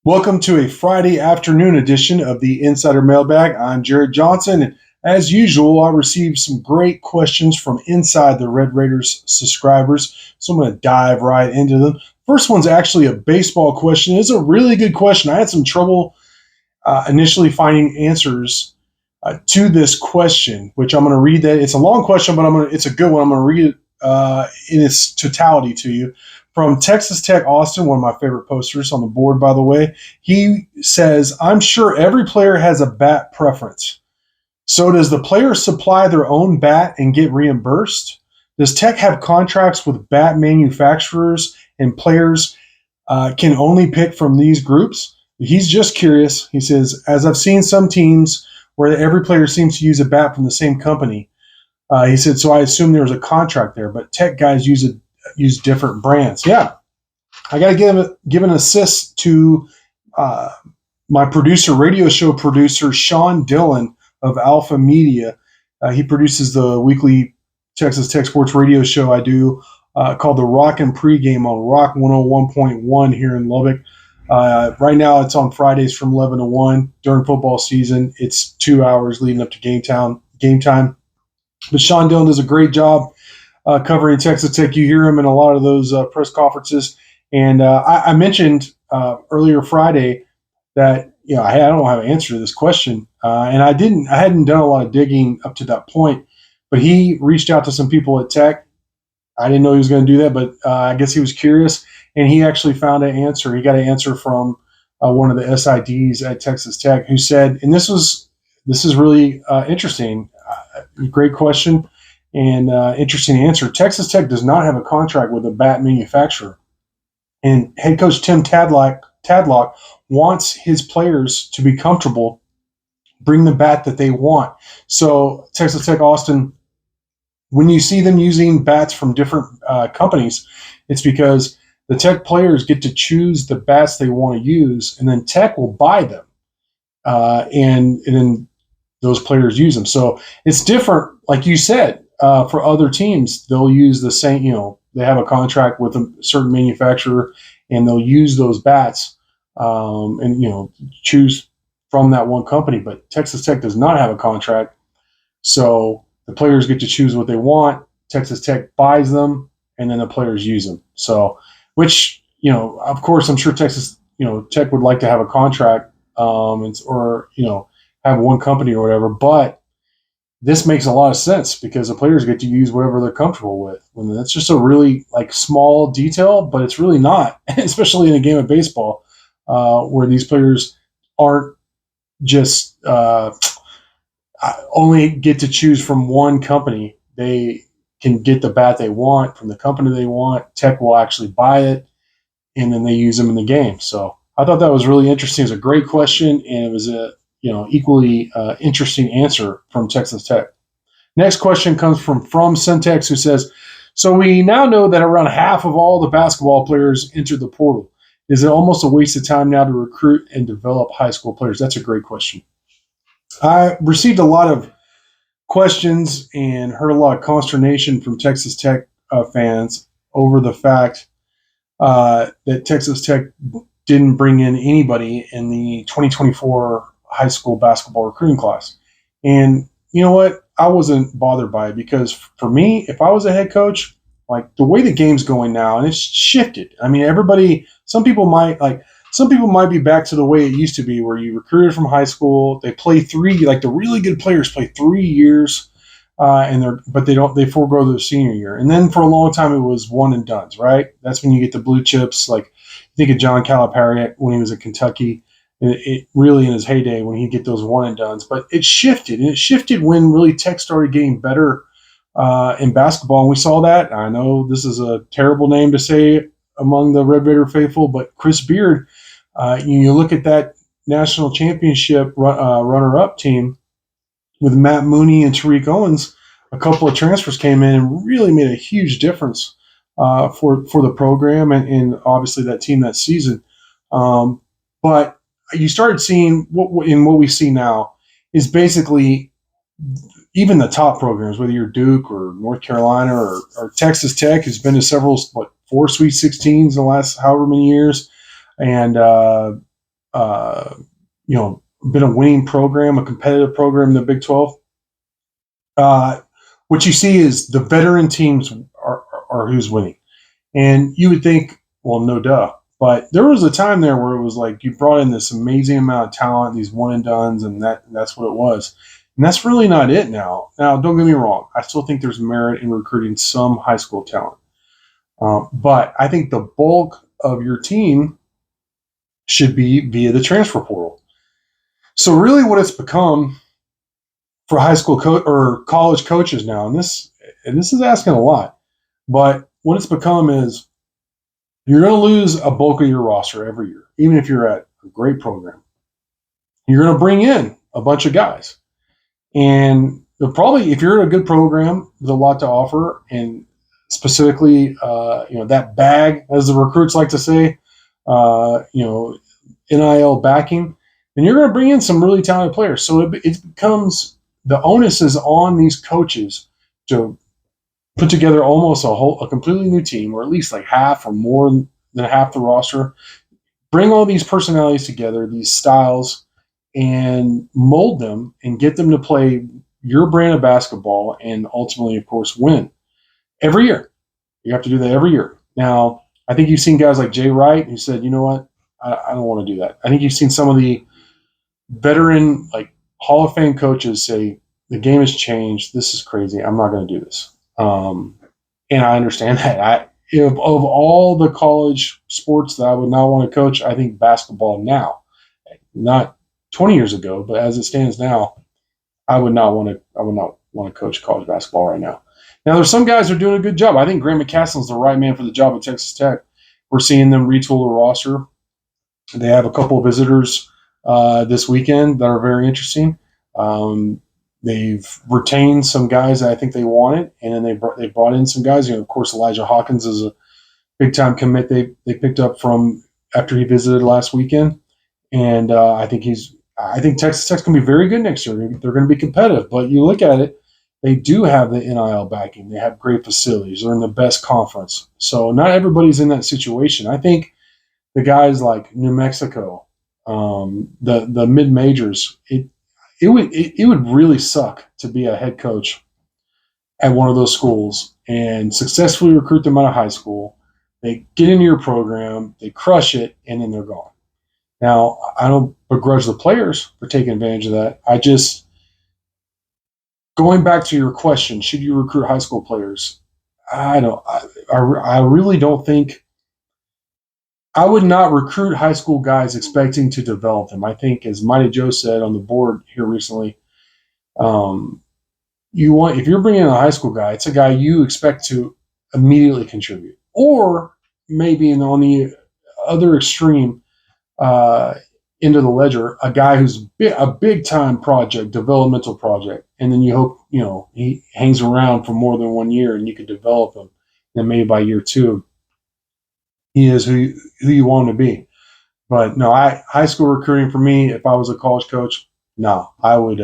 Welcome to a Friday afternoon edition of the Insider Mailbag. I'm Jared Johnson, and as usual, I received some great questions from inside the Red Raiders subscribers, so I'm going to dive right into them. First one's actually a baseball question. It's a really good question. I had some trouble initially finding answers to this question, which I'm going to read that. It's a long question, but it's a good one. I'm going to read it in its totality to you. From Texas Tech Austin, one of my favorite posters on the board, by the way, he says, I'm sure every player has a bat preference. So does the player supply their own bat and get reimbursed? Does Tech have contracts with bat manufacturers and players can only pick from these groups? He's just curious. He says, as I've seen some teams where every player seems to use a bat from the same company. He said, so I assume there was a contract there, but Tech guys use different brands. Yeah, I got to give an assist to my radio show producer, Sean Dillon of Alpha Media. He produces the weekly Texas Tech Sports radio show I do called The Rock and Pregame on Rock 101.1 here in Lubbock. Right now, it's on Fridays from 11 to 1 during football season. It's 2 hours leading up to game time. But Sean Dillon does a great job covering Texas Tech. You hear him in a lot of those press conferences. And I mentioned earlier Friday that I don't have an answer to this question, and I hadn't done a lot of digging up to that point. But he reached out to some people at Tech. I didn't know he was going to do that, but I guess he was curious, and he actually found an answer. He got an answer from one of the SIDs at Texas Tech, who said, and this is really interesting. Great question and interesting answer. Texas Tech does not have a contract with a bat manufacturer, and head coach Tim Tadlock wants his players to be comfortable, bring the bat that they want. So Texas Tech Austin, when you see them using bats from different companies, it's because the Tech players get to choose the bats they want to use, and then Tech will buy them, and then those players use them. So it's different, like you said. For other teams, they'll use the same. They have a contract with a certain manufacturer, and they'll use those bats, and choose from that one company. But Texas Tech does not have a contract, so the players get to choose what they want. Texas Tech buys them, and then the players use them. So, which of course, I'm sure Tech would like to have a contract, or have one company or whatever, but this makes a lot of sense because the players get to use whatever they're comfortable with. And that's just a really small detail, but it's really not, especially in a game of baseball, where these players aren't just only get to choose from one company. They can get the bat they want from the company they want. Tech will actually buy it, and then they use them in the game. So I thought that was really interesting. It's a great question, and it was a equally interesting answer from Texas Tech. Next question comes from Syntax, who says, so we now know that around half of all the basketball players enter the portal. Is it almost a waste of time now to recruit and develop high school players? That's a great question. I received a lot of questions and heard a lot of consternation from Texas Tech fans over the fact that Texas Tech didn't bring in anybody in the 2024 high school basketball recruiting class. And you know what? I wasn't bothered by it because for me, if I was a head coach, the way the game's going now, and it's shifted. I mean, some people might be back to the way it used to be where you recruited from high school. They play the really good players play 3 years, but they forego their senior year. And then for a long time, it was one and dones, right? That's when you get the blue chips. Think of John Calipari when he was at Kentucky. It really in his heyday when he'd get those one and dones, but it shifted, and it shifted when really Tech started getting better in basketball, and we saw that. I know this is a terrible name to say among the Red Raider faithful, but Chris Beard, you look at that national championship runner-up team with Matt Mooney and Tariq Owens. A couple of transfers came in and really made a huge difference for the program and obviously that team that season. But you started seeing what we see now is basically even the top programs, whether you're Duke or North Carolina or Texas Tech, has been to 4 Sweet 16s in the last however many years. And uh, been a winning program, a competitive program in the Big 12. What you see is the veteran teams are who's winning. And you would think, well, no duh. But there was a time there where it was like you brought in this amazing amount of talent, these one and dones, and that's what it was. And that's really not it now. Now, don't get me wrong. I still think there's merit in recruiting some high school talent. But I think the bulk of your team should be via the transfer portal. So really what it's become for high school or college coaches now, and this is asking a lot, but what it's become is you're going to lose a bulk of your roster every year, even if you're at a great program. You're going to bring in a bunch of guys. And probably, if you're at a good program with a lot to offer, and specifically, that bag, as the recruits like to say, NIL backing, then you're going to bring in some really talented players. So it becomes the onus is on these coaches to put together almost a completely new team, or at least like half or more than half the roster. Bring all these personalities together, these styles, and mold them and get them to play your brand of basketball and ultimately, of course, win every year. You have to do that every year. Now, I think you've seen guys like Jay Wright who said, you know what, I don't want to do that. I think you've seen some of the veteran, like Hall of Fame coaches say, the game has changed. This is crazy. I'm not going to do this. And I understand that. Of all the college sports that I would not want to coach, I think basketball now, not 20 years ago, but as it stands now, I would not want to coach college basketball right now. Now, there's some guys who are doing a good job. I think Grant McCaslin's the right man for the job at Texas Tech. We're seeing them retool the roster. They have a couple of visitors this weekend that are very interesting. They've retained some guys that I think they wanted, and then they brought in some guys. Of course, Elijah Hawkins is a big time commit they picked up from after he visited last weekend, and I think Texas Tech's going to be very good next year. They're going to be competitive, but you look at it, they do have the NIL backing. They have great facilities. They're in the best conference, so not everybody's in that situation. I think the guys like New Mexico, the mid majors, it would really suck to be a head coach at one of those schools and successfully recruit them out of high school. They get into your program, they crush it, and then they're gone. Now, I don't begrudge the players for taking advantage of that. Going back to your question, should you recruit high school players? I really don't think. I would not recruit high school guys expecting to develop them. I think, as Mighty Joe said on the board here recently, if you're bringing in a high school guy, it's a guy you expect to immediately contribute, or maybe on the other extreme end of the ledger, a guy who's a big time project, developmental project, and then you hope he hangs around for more than 1 year and you can develop him, and maybe by year 2 he is who you want him to be. But no, high school recruiting for me, if I was a college coach, no, I would.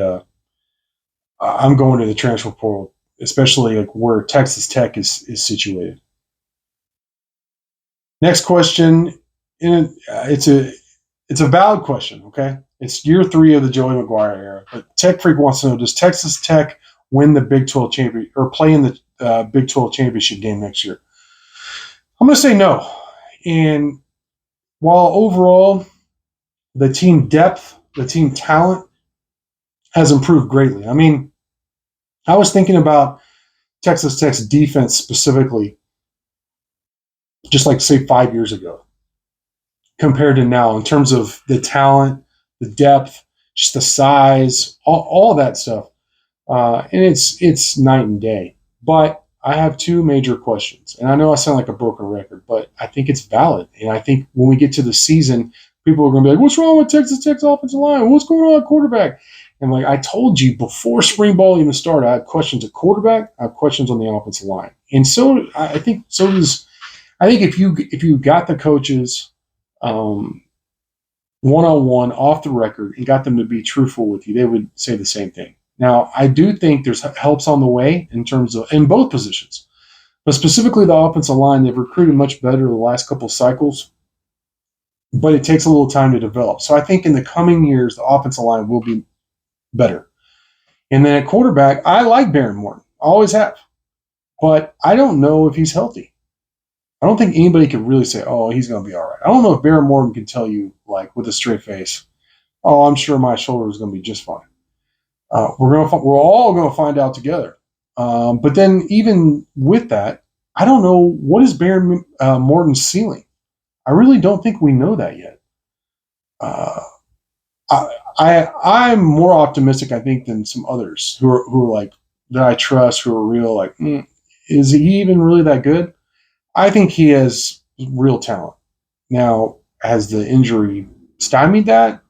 I'm going to the transfer portal, especially like where Texas Tech is situated. Next question, and it's a valid question. Okay, it's year 3 of the Joey McGuire era. But Tech Freak wants to know: does Texas Tech win the Big 12 championship or play in the Big 12 championship game next year? I'm going to say no. And while overall the team depth, the team talent has improved greatly. I mean, I was thinking about Texas Tech's defense specifically, just like say 5 years ago, compared to now in terms of the talent, the depth, just the size, all that stuff. And it's night and day. But I have 2 major questions. And I know I sound like a broken record, but I think it's valid. And I think when we get to the season, people are going to be like, what's wrong with Texas Tech's offensive line? What's going on at quarterback? And like I told you before spring ball even started, I have questions at quarterback. I have questions on the offensive line. And so I think if you got the coaches one-on-one off the record and got them to be truthful with you, they would say the same thing. Now, I do think there's helps on the way in both positions, but specifically the offensive line, they've recruited much better the last couple cycles. but it takes a little time to develop. So I think in the coming years, the offensive line will be better. And then at quarterback, I like Baron Morton. I always have. But I don't know if he's healthy. I don't think anybody can really say, oh, he's going to be all right. I don't know if Baron Morton can tell you, like, with a straight face, oh, I'm sure my shoulder is going to be just fine. We're all going to find out together. But then even with that, I don't know what is Baron Morton's ceiling. I really don't think we know that yet. Uh, I'm more optimistic, I think, than some others who are like that I trust, who are real. Like, is he even really that good? I think he has real talent. Now, has the injury stymied that?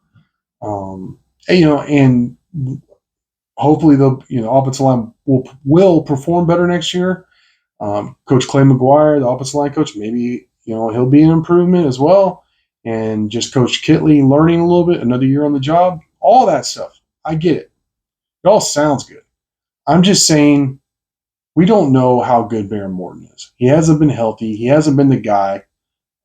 And hopefully the offensive line will perform better next year. Coach Clay McGuire, the offensive line coach, maybe he'll be an improvement as well. And just Coach Kitley learning a little bit, another year on the job, all that stuff. I get it. It all sounds good. I'm just saying we don't know how good Baron Morton is. He hasn't been healthy. He hasn't been the guy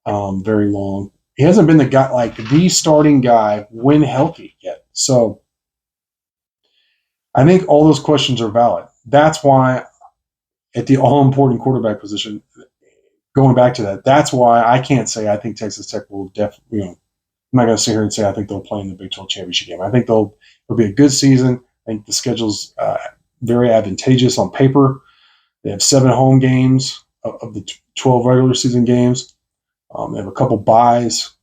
very long. He hasn't been the guy, like the starting guy when healthy yet. So I think all those questions are valid. That's why at the all-important quarterback position, going back to that, that's why I can't say I think Texas Tech will definitely, I'm not going to sit here and say I think they'll play in the Big 12 championship game. I think it'll be a good season. I think the schedule's very advantageous on paper. They have 7 home games of the 12 regular season games. They have a couple byes.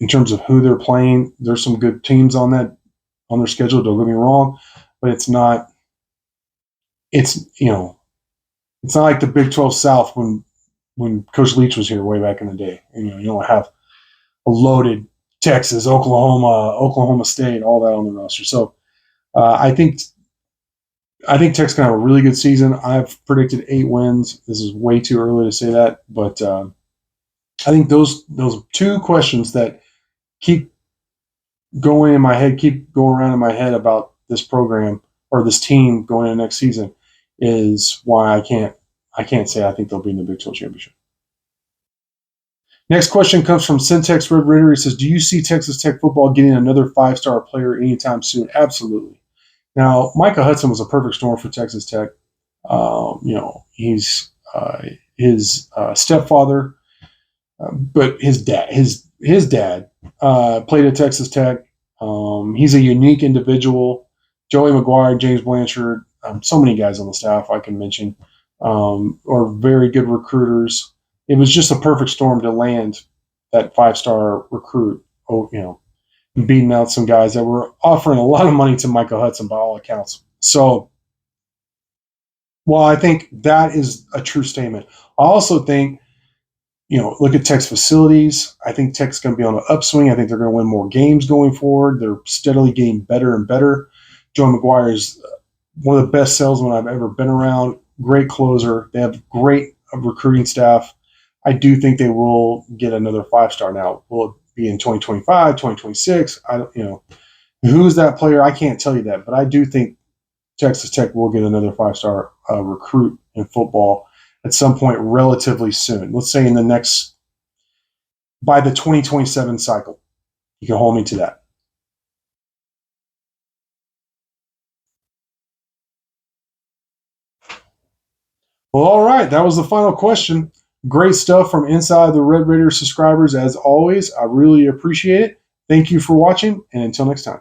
In terms of who they're playing, there's some good teams on their schedule. Don't get me wrong, but it's not. It's it's not like the Big 12 South when Coach Leach was here way back in the day. You don't have a loaded Texas, Oklahoma State, all that on the roster. So I think Tech's going to have a really good season. I've predicted 8 wins. This is way too early to say that, but I think those 2 questions that keep going in my head, keep going around in my head about this program or this team going into next season is why I can't say I think they'll be in the Big 12 championship. Next question comes from Syntex Red Raider. He says, do you see Texas Tech football getting another 5-star player anytime soon? Absolutely. Now, Micah Hudson was a perfect storm for Texas Tech. He's his stepfather, but his dad played at Texas Tech. He's a unique individual. Joey McGuire, James Blanchard, so many guys on the staff I can mention are very good recruiters. It was just a perfect storm to land that 5-star recruit. Beating out some guys that were offering a lot of money to Michael Hudson by all accounts. So, while I think that is a true statement, I also think, look at Tech's facilities. I think Tech's going to be on an upswing. I think they're going to win more games going forward. They're steadily getting better and better. Joe McGuire is one of the best salesmen I've ever been around. Great closer. They have great recruiting staff. I do think they will get another 5-star. Now, will it be in 2025, 2026? Who's that player? I can't tell you that, but I do think Texas Tech will get another 5-star recruit in football at some point relatively soon. Let's say by the 2027 cycle. You can hold me to that. Well, all right. That was the final question. Great stuff from Inside the Red Raider subscribers, as always. I really appreciate it. Thank you for watching, and until next time.